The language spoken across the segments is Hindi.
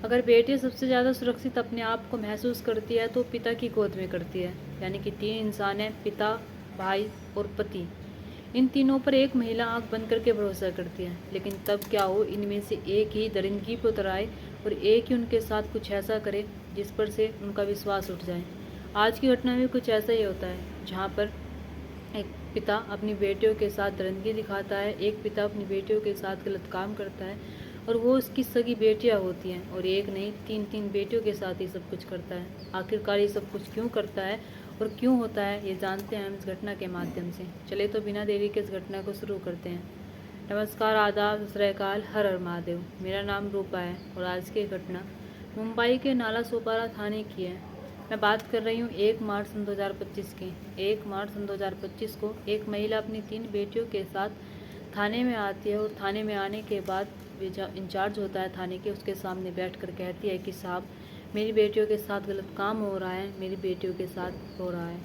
अगर बेटी सबसे ज़्यादा सुरक्षित अपने आप को महसूस करती है तो पिता की गोद में करती है। यानी कि 3 इंसान हैं, पिता, भाई और पति। इन तीनों पर एक महिला आंख बंद करके भरोसा करती है। लेकिन तब क्या हो, इनमें से एक ही दरिंदगी पर उतर आए और एक ही उनके साथ कुछ ऐसा करे जिस पर से उनका विश्वास उठ जाए। आज की घटना में कुछ ऐसा ही होता है, जहाँ पर एक पिता अपनी बेटियों के साथ दरिंदगी दिखाता है, एक पिता अपनी बेटियों के साथ गलत काम करता है और वो उसकी सगी बेटियां होती हैं, और एक नहीं 3-3 बेटियों के साथ ही सब कुछ करता है। आखिरकार ये सब कुछ क्यों करता है और क्यों होता है, ये जानते हैं हम इस घटना के माध्यम से। चले तो बिना देरी के इस घटना को शुरू करते हैं। नमस्कार, आदाब, सत श्री अकाल, हर हर महादेव। मेरा नाम रूपा है और आज की घटना मुंबई के नाला सोपारा थाने की है। मैं बात कर रही हूँ 1 मार्च सन 2025 की। 1 मार्च सन 2025 को एक महिला अपनी 3 बेटियों के साथ थाने में आती है और थाने में आने के बाद इंचार्ज होता है थाने के, उसके सामने बैठकर कहती है कि साहब, मेरी बेटियों के साथ गलत काम हो रहा है, मेरी बेटियों के साथ हो रहा है।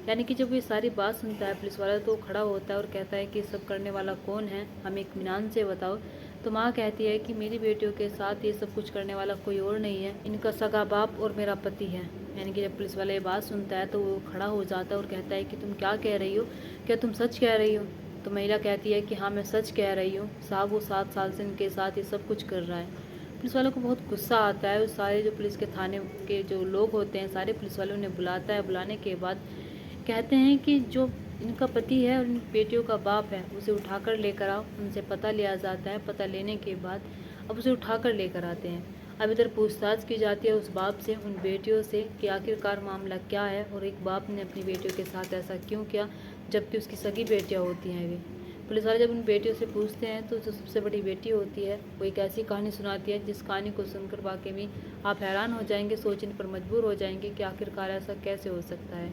यानी कि जब ये सारी बात सुनता है पुलिस वाला, तो खड़ा होता है और कहता है कि सब करने वाला कौन है, हमें इत्मीनान से बताओ। तो माँ कहती है कि मेरी बेटियों के साथ ये सब कुछ करने वाला कोई और नहीं है, इनका सगा बाप और मेरा पति है। यानी कि जब पुलिस वाला ये बात सुनता है तो वो खड़ा हो जाता है और कहता है कि तुम क्या कह रही हो, क्या तुम सच कह रही हो? तो महिला कहती है कि हाँ, मैं सच कह रही हूँ साहब, वो 7 साल से इनके साथ ये सब कुछ कर रहा है। पुलिस वालों को बहुत गुस्सा आता है। उस सारे जो पुलिस के थाने के जो लोग होते हैं, सारे पुलिस वालों ने बुलाता है। बुलाने के बाद कहते हैं कि जो इनका पति है और इन बेटियों का बाप है, उसे उठाकर लेकर आओ। उनसे पता लिया जाता है। पता लेने के बाद अब उसे उठाकर लेकर आते हैं। अब इधर पूछताछ की जाती है उस बाप से, उन बेटियों से, कि आखिरकार मामला क्या है और एक बाप ने अपनी बेटियों के साथ ऐसा क्यों किया, जबकि उसकी सगी बेटियां होती हैं वे। पुलिस वाले जब उन बेटियों से पूछते हैं तो जो सबसे बड़ी बेटी होती है वो एक ऐसी कहानी सुनाती है जिस कहानी को सुनकर वाकई में आप हैरान हो जाएंगे, सोचने पर मजबूर हो जाएंगे कि आखिरकार ऐसा कैसे हो सकता है।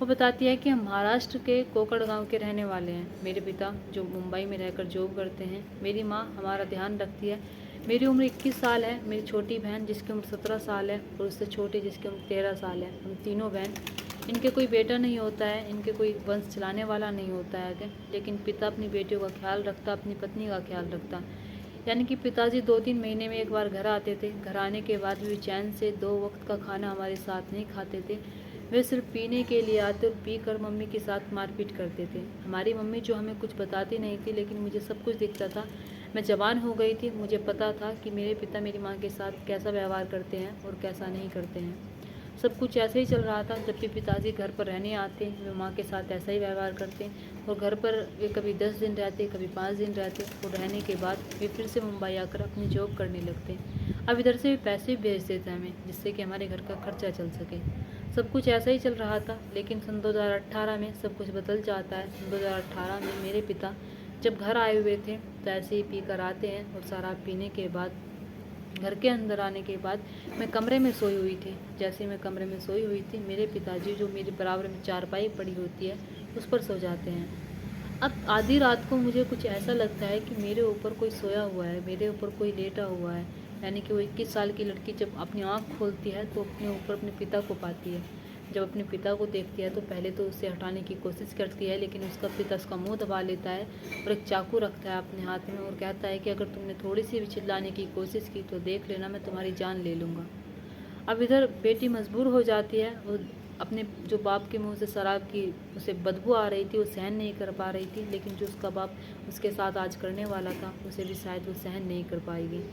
वो बताती है कि हम महाराष्ट्र के कोकड़ गांव के रहने वाले हैं। मेरे पिता जो मुंबई में रहकर जॉब करते हैं, मेरी माँ हमारा ध्यान रखती है। मेरी उम्र 21 साल है। मेरी छोटी बहन जिसकी उम्र 17 साल है और उससे छोटी जिसकी उम्र 13 साल है। हम तीनों बहन, इनके कोई बेटा नहीं होता है, इनके कोई वंश चलाने वाला नहीं होता है आगे, लेकिन पिता अपनी बेटियों का ख्याल रखता, अपनी पत्नी का ख्याल रखता। यानी कि पिताजी 2-3 महीने में एक बार घर आते थे। घर आने के बाद भी चैन से 2 वक्त का खाना हमारे साथ नहीं खाते थे। वे सिर्फ पीने के लिए आते और पी कर मम्मी के साथ मारपीट करते थे। हमारी मम्मी जो हमें कुछ बताती नहीं थी, लेकिन मुझे सब कुछ दिखता था। मैं जवान हो गई थी, मुझे पता था कि मेरे पिता मेरी माँ के साथ कैसा व्यवहार करते हैं और कैसा नहीं करते हैं। सब कुछ ऐसे ही चल रहा था। जब भी पिताजी घर पर रहने आते, वे माँ के साथ ऐसा ही व्यवहार करते और घर पर वे कभी 10 दिन रहते, कभी 5 दिन रहते और रहने के बाद वे फिर से मुंबई आकर अपनी जॉब करने लगते। अब इधर से भी पैसे भेज देते हमें, जिससे कि हमारे घर का खर्चा चल सके। सब कुछ ऐसा ही चल रहा था। लेकिन सन 2018 में सब कुछ बदल जाता है। सन 2018 में मेरे पिता जब घर आए हुए थे तो ऐसे ही पी कर आते हैं और शराब पीने के बाद घर के अंदर आने के बाद मैं कमरे में सोई हुई थी। जैसे मैं कमरे में सोई हुई थी, मेरे पिताजी जो मेरे बराबर में चारपाई पड़ी होती है उस पर सो जाते हैं। अब आधी रात को मुझे कुछ ऐसा लगता है कि मेरे ऊपर कोई सोया हुआ है, मेरे ऊपर कोई लेटा हुआ है। यानी कि वो 21 साल की लड़की जब अपनी आँख खोलती है तो अपने ऊपर अपने पिता को पाती है। जब अपने पिता को देखती है तो पहले तो उसे हटाने की कोशिश करती है, लेकिन उसका पिता उसका मुंह दबा लेता है और एक चाकू रखता है अपने हाथ में और कहता है कि अगर तुमने थोड़ी सी भी चिल्लाने की कोशिश की तो देख लेना, मैं तुम्हारी जान ले लूँगा। अब इधर बेटी मजबूर हो जाती है। वो अपने जो बाप के मुंह से शराब की उसे बदबू आ रही थी, वो सहन नहीं कर पा रही थी, लेकिन जो उसका बाप उसके साथ आज करने वाला था उसे भी शायद वो सहन नहीं कर पाएगी।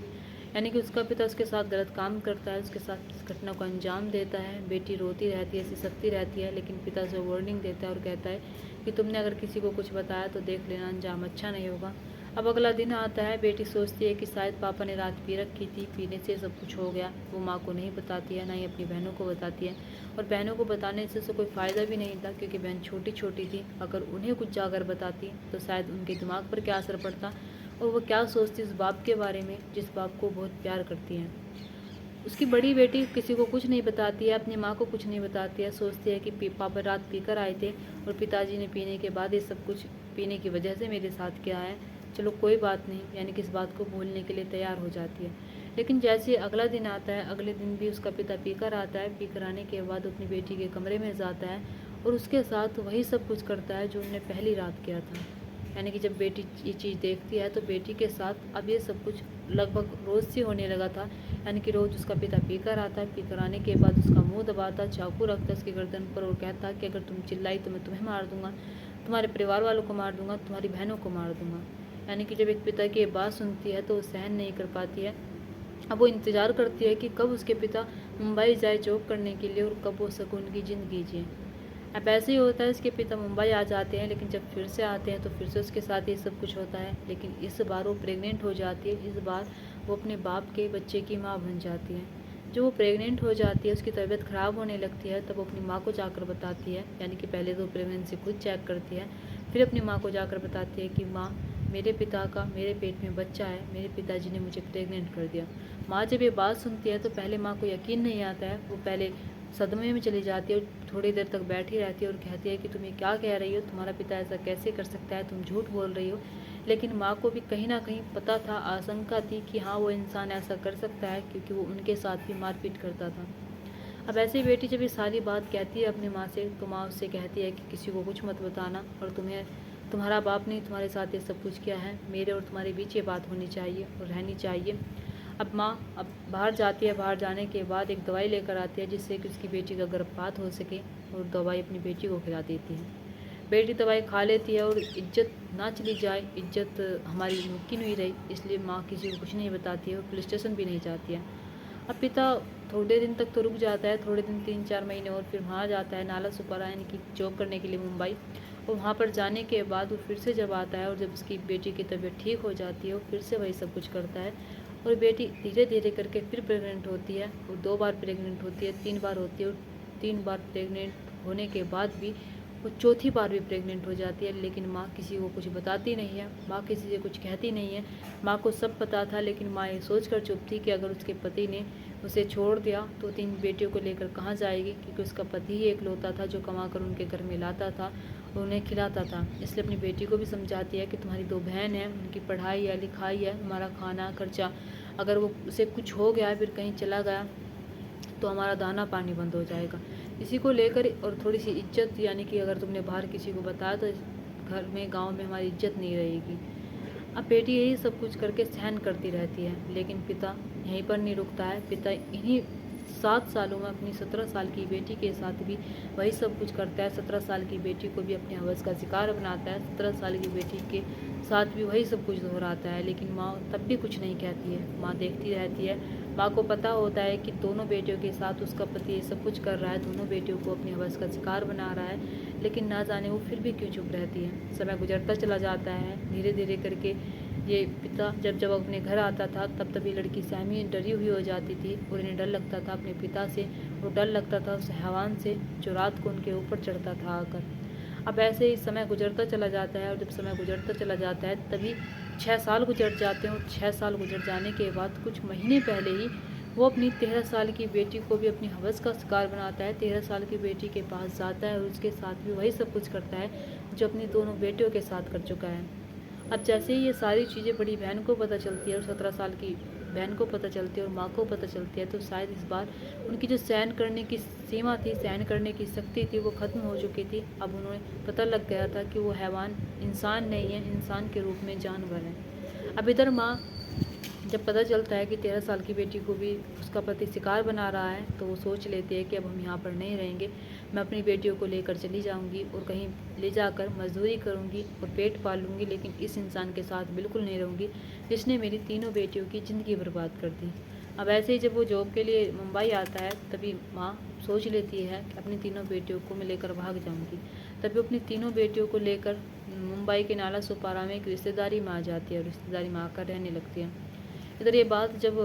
यानी कि उसका पिता उसके साथ गलत काम करता है, उसके साथ इस घटना को अंजाम देता है। बेटी रोती रहती है, सिसकती रहती है, लेकिन पिता से वार्निंग देता है और कहता है कि तुमने अगर किसी को कुछ बताया तो देख लेना, अंजाम अच्छा नहीं होगा। अब अगला दिन आता है। बेटी सोचती है कि शायद पापा ने रात पी रखी थी, पीने से सब कुछ हो गया। वो माँ को नहीं बताती है, ना ही अपनी बहनों को बताती है, और बहनों को बताने से कोई फ़ायदा भी नहीं था, क्योंकि बहन छोटी छोटी थी। अगर उन्हें कुछ जाकर बताती तो शायद उनके दिमाग पर क्या असर पड़ता और वो क्या सोचती उस बाप के बारे में जिस बाप को बहुत प्यार करती हैं। उसकी बड़ी बेटी किसी को कुछ नहीं बताती है, अपनी माँ को कुछ नहीं बताती है। सोचती है कि पापा रात पीकर आए थे और पिताजी ने पीने के बाद ये सब कुछ पीने की वजह से मेरे साथ किया है, चलो कोई बात नहीं। यानी कि इस बात को भूलने के लिए तैयार हो जाती है। लेकिन जैसे अगला दिन आता है, अगले दिन भी उसका पिता पीकर आता है। पीकर आने के बाद अपनी बेटी के कमरे में जाता है और उसके साथ वही सब कुछ करता है जो उन्होंने पहली रात किया था। यानी कि जब बेटी ये चीज़ देखती है तो बेटी के साथ अब ये सब कुछ लगभग रोज़ से होने लगा था। यानी कि रोज़ उसका पिता पीकर आता है, पीकर आने के बाद उसका मुंह दबाता, चाकू रखता उसकी गर्दन पर और कहता कि अगर तुम चिल्लाई तो मैं तुम्हें मार दूंगा, तुम्हारे परिवार वालों को मार दूंगा, तुम्हारी बहनों को मार दूंगा। यानी कि जब एक पिता की ये बात सुनती है तो वो सहन नहीं कर पाती है। अब वो इंतज़ार करती है कि कब उसके पिता मुंबई जाए जॉब करने के लिए और कब वो सुकून की ज़िंदगी जिए। अब ऐसे ही होता है, इसके पिता मुंबई आ जाते हैं, लेकिन जब फिर से आते हैं तो फिर से उसके साथ ये सब कुछ होता है। लेकिन इस बार वो प्रेग्नेंट हो जाती है। इस बार वो अपने बाप के बच्चे की माँ बन जाती है। जब वो प्रेग्नेंट हो जाती है, उसकी तबीयत ख़राब होने लगती है, तब वो अपनी माँ को जाकर बताती है। यानी कि पहले तो प्रेगनेंसी खुद चेक करती है, फिर अपनी माँ को जाकर बताती है कि माँ, मेरे पिता का मेरे पेट में बच्चा है, मेरे पिताजी ने मुझे प्रेग्नेंट कर दिया। माँ जब ये बात सुनती है तो पहले माँ को यकीन नहीं आता है। वो पहले सदमे में चली जाती है और थोड़ी देर तक बैठी रहती है और कहती है कि तुम ये क्या कह रही हो, तुम्हारा पिता ऐसा कैसे कर सकता है, तुम झूठ बोल रही हो। लेकिन माँ को भी कहीं ना कहीं पता था, आशंका थी कि हाँ वो इंसान ऐसा कर सकता है, क्योंकि वो उनके साथ भी मारपीट करता था। अब ऐसे ही बेटी जब ये सारी बात कहती है अपनी माँ से, तो माँ उससे कहती है कि किसी को कुछ मत बताना, और तुम्हें तुम्हारा बाप ने तुम्हारे साथ ये सब कुछ किया है, मेरे और तुम्हारे बीच ये बात होनी चाहिए और रहनी चाहिए। अब माँ अब बाहर जाती है, बाहर जाने के बाद एक दवाई लेकर आती है जिससे कि उसकी बेटी का गर्भपात हो सके, और दवाई अपनी बेटी को खिला देती है। बेटी दवाई खा लेती है और इज्जत ना चली जाए, इज्जत हमारी मुमकिन हुई रही, इसलिए माँ किसी को कुछ नहीं बताती है और पुलिस स्टेशन भी नहीं जाती है। अब पिता थोड़े दिन तक तो रुक जाता है, थोड़े दिन 3-4 महीने, और फिर वहाँ जाता है नाला सुपारा यानी कि जॉब करने के लिए मुंबई। और वहाँ पर जाने के बाद वो फिर से जब आता है और जब उसकी बेटी की तबीयत ठीक हो जाती है, वो फिर से वही सब कुछ करता है। और बेटी धीरे धीरे करके फिर प्रेग्नेंट होती है, और 2 बार प्रेग्नेंट होती है, 3 बार होती है, और 3 बार प्रेग्नेंट होने के बाद भी वो चौथी बार भी प्रेग्नेंट हो जाती है। लेकिन माँ किसी को कुछ बताती नहीं है, माँ किसी से कुछ कहती नहीं है। माँ को सब पता था, लेकिन माँ ये सोच कर चुप थी कि अगर उसके पति ने उसे छोड़ दिया तो 3 बेटियों को लेकर कहाँ जाएगी, क्योंकि उसका पति ही एकलौता था जो कमा कर उनके घर में लाता था और उन्हें खिलाता था। इसलिए अपनी बेटी को भी समझाती है कि तुम्हारी 2 बहन हैं, उनकी पढ़ाई है, लिखाई है, हमारा खाना खर्चा, अगर वो उसे कुछ हो गया फिर कहीं चला गया तो हमारा दाना पानी बंद हो जाएगा। इसी को लेकर, और थोड़ी सी इज्जत, यानी कि अगर तुमने बाहर किसी को बताया तो घर में गांव में हमारी इज्जत नहीं रहेगी। अब बेटी यही सब कुछ करके सहन करती रहती है, लेकिन पिता यहीं पर नहीं रुकता है। पिता इन्हीं 7 सालों में अपनी 17 साल की बेटी के साथ भी वही सब कुछ करता है। 17 साल की बेटी को भी अपने हवस का शिकार बनाता है। 17 साल की बेटी के साथ भी वही सब कुछ दोहराता है, लेकिन माँ तब भी कुछ नहीं कहती है। माँ देखती रहती है। माँ को पता होता है कि दोनों बेटियों के साथ उसका पति ये सब कुछ कर रहा है, दोनों बेटियों को अपनी हवस का शिकार बना रहा है, लेकिन ना जाने वो फिर भी क्यों चुप रहती है। समय गुजरता चला जाता है धीरे धीरे करके। ये पिता जब जब अपने घर आता था तब ये लड़की सहमी डरी हुई हो जाती थी, और इन्हें डर लगता था अपने पिता से, और डर लगता था उस हैवान से जो रात को उनके ऊपर चढ़ता था आकर। अब ऐसे ही समय गुजरता चला जाता है, और जब समय गुजरता चला जाता है तभी 6 साल गुजर जाते हैं, और 6 साल गुजर जाने के बाद कुछ महीने पहले ही वो अपनी 13 साल की बेटी को भी अपनी हवस का शिकार बनाता है। 13 साल की बेटी के पास जाता है और उसके साथ भी वही सब कुछ करता है जो अपनी दोनों बेटियों के साथ कर चुका है। अब जैसे ही ये सारी चीज़ें बड़ी बहन को पता चलती है, और 17 साल की बहन को पता चलती है और माँ को पता चलती है, तो शायद इस बार उनकी जो सहन करने की सीमा थी, सहन करने की शक्ति थी, वो ख़त्म हो चुकी थी। अब उन्हें पता लग गया था कि वो हैवान इंसान नहीं है, इंसान के रूप में जानवर है। अब इधर माँ जब पता चलता है कि 13 साल की बेटी को भी उसका पति शिकार बना रहा है, तो वो सोच लेती है कि अब हम यहाँ पर नहीं रहेंगे, मैं अपनी बेटियों को लेकर चली जाऊँगी और कहीं ले जाकर मजदूरी करूँगी और पेट पालूँगी, लेकिन इस इंसान के साथ बिल्कुल नहीं रहूँगी जिसने मेरी तीनों बेटियों की ज़िंदगी बर्बाद कर दी। अब ऐसे ही जब वो जॉब के लिए मुंबई आता है, तभी माँ सोच लेती है कि अपनी तीनों बेटियों को मैं लेकर भाग जाऊँगी। तभी अपनी तीनों बेटियों को लेकर मुंबई के नाला सोपारा में एक रिश्तेदारी में आ जाती है, और रिश्तेदारी में आकर रहने लगती है। इधर ये बात जब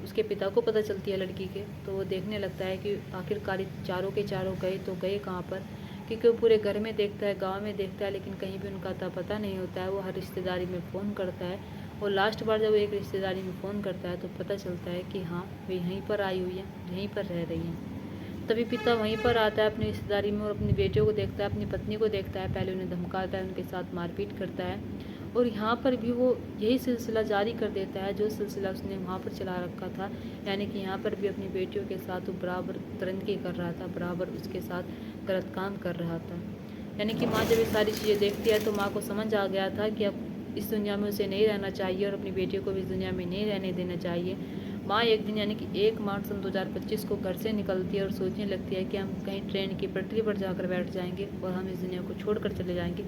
उसके पिता को पता चलती है लड़की के, तो वो देखने लगता है कि आखिरकार चारों के चारों गए तो गए कहाँ पर, क्योंकि वो पूरे घर में देखता है, गांव में देखता है, लेकिन कहीं भी उनका अता पता नहीं होता है। वो हर रिश्तेदारी में फ़ोन करता है, और लास्ट बार जब एक रिश्तेदारी में फ़ोन करता है तो पता चलता है कि हाँ वे यहीं पर आई हुई है, यहीं पर रह रही हैं। तभी पिता वहीं पर आता है अपनी रिश्तेदारी में, और अपनी बेटियों को देखता है, अपनी पत्नी को देखता है, पहले उन्हें धमकाता है, उनके साथ मारपीट करता है, और यहाँ पर भी वो यही सिलसिला जारी कर देता है जो सिलसिला उसने वहाँ पर चला रखा था। यानी कि यहाँ पर भी अपनी बेटियों के साथ वो बराबर तरंदगी कर रहा था, बराबर उसके साथ गलत काम कर रहा था। यानी कि माँ जब ये सारी चीज़ें देखती है तो माँ को समझ आ गया था कि अब इस दुनिया में उसे नहीं रहना चाहिए और अपनी बेटियों को भी इस दुनिया में नहीं रहने देना चाहिए। माँ एक दिन यानी कि 1 मार्च सन 2025 को घर से निकलती है और सोचने लगती है कि हम कहीं ट्रेन की पटरी पर जाकर बैठ जाएंगे और हम इस दुनिया को छोड़कर चले जाएंगे।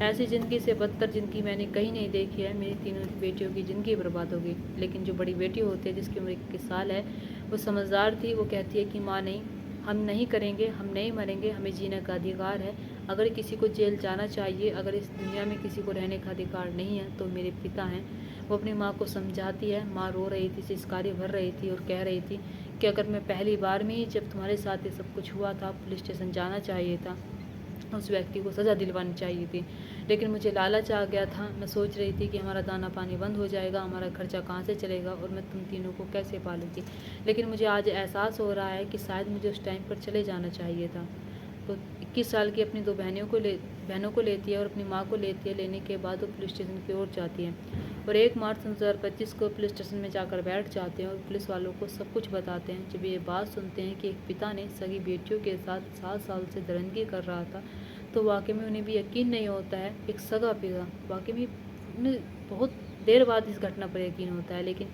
ऐसी ज़िंदगी से बदतर ज़िंदगी मैंने कहीं नहीं देखी है। मेरी तीनों बेटियों की ज़िंदगी बर्बाद हो गई। लेकिन जो बड़ी बेटी होती है जिसकी उम्र 21 साल है, वो समझदार थी। वो कहती है कि माँ नहीं, हम नहीं करेंगे, हम नहीं मरेंगे, हमें जीने का अधिकार है। अगर किसी को जेल जाना चाहिए, अगर इस दुनिया में किसी को रहने का अधिकार नहीं है तो मेरे पिता हैं। वो अपनी माँ को समझाती है। माँ रो रही थी, चिल्लाकर भर रही थी और कह रही थी कि अगर मैं पहली बार में ही जब तुम्हारे साथ ये सब कुछ हुआ था पुलिस स्टेशन जाना चाहिए था, उस व्यक्ति को सज़ा दिलवानी चाहिए थी। लेकिन मुझे लालच आ गया था। मैं सोच रही थी कि हमारा दाना पानी बंद हो जाएगा, हमारा खर्चा कहाँ से चलेगा और मैं तुम तीनों को कैसे पालूंगी। लेकिन मुझे आज एहसास हो रहा है कि शायद मुझे उस टाइम पर चले जाना चाहिए था। तो 21 साल की अपनी 2 बहनों को लेती है और अपनी माँ को लेती है। लेने के बाद वो पुलिस स्टेशन की ओर जाती है और 1 मार्च 2025 को पुलिस स्टेशन में जाकर बैठ जाते हैं और पुलिस वालों को सब कुछ बताते हैं। जब ये बात सुनते हैं कि एक पिता ने सगी बेटियों के साथ 7 साल से दरिंदगी कर रहा था, तो वाकई में उन्हें भी यकीन नहीं होता है। एक सगा पिता, वाकई में उन्हें बहुत देर बाद इस घटना पर यकीन होता है। लेकिन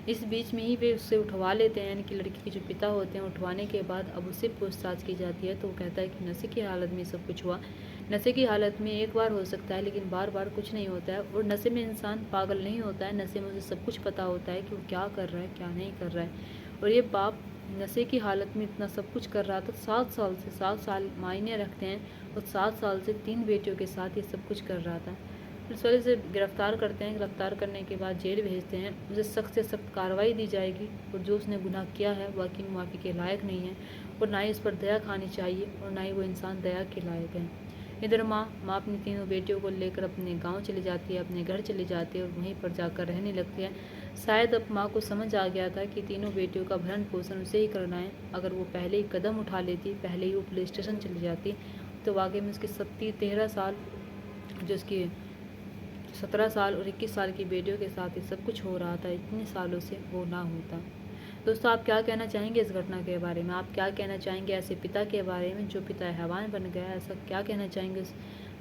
इस बीच में ही वे उससे उठवा लेते हैं, यानी कि लड़की के जो पिता होते हैं। उठवाने के बाद अब उससे पूछताछ की जाती है तो वो कहता है कि नशे की हालत में सब कुछ हुआ। नशे की हालत में एक बार हो सकता है लेकिन बार बार कुछ नहीं होता है। और नशे में इंसान पागल नहीं होता है, नशे में उसे सब कुछ पता होता है कि वो क्या कर रहा है क्या नहीं कर रहा है। और ये बाप नशे की हालत में इतना सब कुछ कर रहा था। 7 साल मायने रखते हैं और 7 साल से 3 बेटियों के साथ ये सब कुछ कर रहा था। पुलिस वाले से गिरफ्तार करते हैं। गिरफ्तार करने के बाद जेल भेजते हैं। उसे सख्त से सख्त कार्रवाई दी जाएगी और जो उसने गुनाह किया है वाकई में माफ़ी के लायक नहीं है और ना ही इस पर दया खानी चाहिए और ना ही वो इंसान दया के लायक है। इधर माँ अपनी तीनों बेटियों को लेकर अपने गांव चली जाती है, अपने घर चली जाती है और वहीं पर जाकर रहने लगती है। शायद अब माँ को समझ आ गया था कि तीनों बेटियों का भरण पोषण उसे ही करना है। अगर वो पहले ही कदम उठा लेती, पहले ही वो पुलिस स्टेशन चली जाती, तो वाकई में उसकी 13 साल जो उसकी 17 साल और 21 साल की बेटियों के साथ ही सब कुछ हो रहा था, इतने सालों से वो ना होता। दोस्तों, आप क्या कहना चाहेंगे इस घटना के बारे में? आप क्या कहना चाहेंगे ऐसे पिता के बारे में जो पिता हैवान बन गया? ऐसा क्या कहना चाहेंगे उस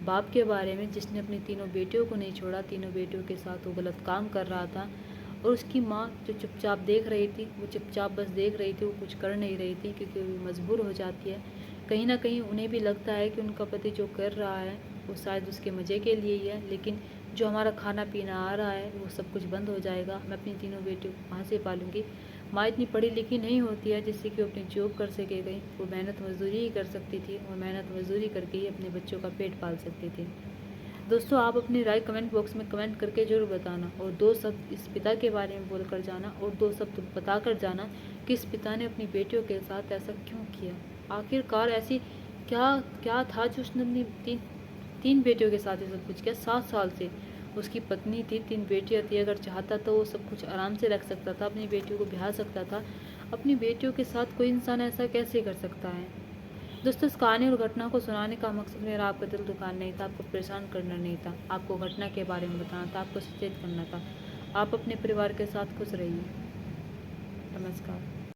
बाप के बारे में जिसने अपनी तीनों बेटियों को नहीं छोड़ा, तीनों बेटियों के साथ वो गलत काम कर रहा था और उसकी माँ जो चुपचाप देख रही थी, वो चुपचाप बस देख रही थी, वो कुछ कर नहीं रही थी क्योंकि वो मजबूर हो जाती है। कहीं ना कहीं उन्हें भी लगता है कि उनका पति जो कर रहा है वो शायद उसके मज़े के लिए ही है, लेकिन जो हमारा खाना पीना आ रहा है वो सब कुछ बंद हो जाएगा। मैं अपनी तीनों बेटियों को कहाँ से पालूंगी? माँ इतनी पढ़ी लिखी नहीं होती है जिससे कि वो अपनी जॉब कर सकेगी। वो मेहनत मजदूरी ही कर सकती थी और मेहनत मजदूरी करके ही अपने बच्चों का पेट पाल सकती थी। दोस्तों, आप अपनी राय कमेंट बॉक्स में कमेंट करके ज़रूर बताना और 2 शब्द इस पिता के बारे में बोल कर जाना और 2 शब्द बता कर जाना कि इस पिता ने अपनी बेटियों के साथ ऐसा क्यों किया। आखिरकार ऐसी क्या क्या था जो उसने अपनी तीन बेटियों के साथ ये सब कुछ किया। 7 साल से उसकी पत्नी थी, 3 बेटियां थी। अगर चाहता तो वो सब कुछ आराम से रख सकता था, अपनी बेटियों को ब्याह सकता था। अपनी बेटियों के साथ कोई इंसान ऐसा कैसे कर सकता है? दोस्तों, इस कहानी और घटना को सुनाने का मकसद मेरा आपका दिल दुखाना नहीं था, आपको परेशान करना नहीं था, आपको घटना के बारे में बताना था, आपको सचेत करना था। आप अपने परिवार के साथ खुश रहिए। नमस्कार।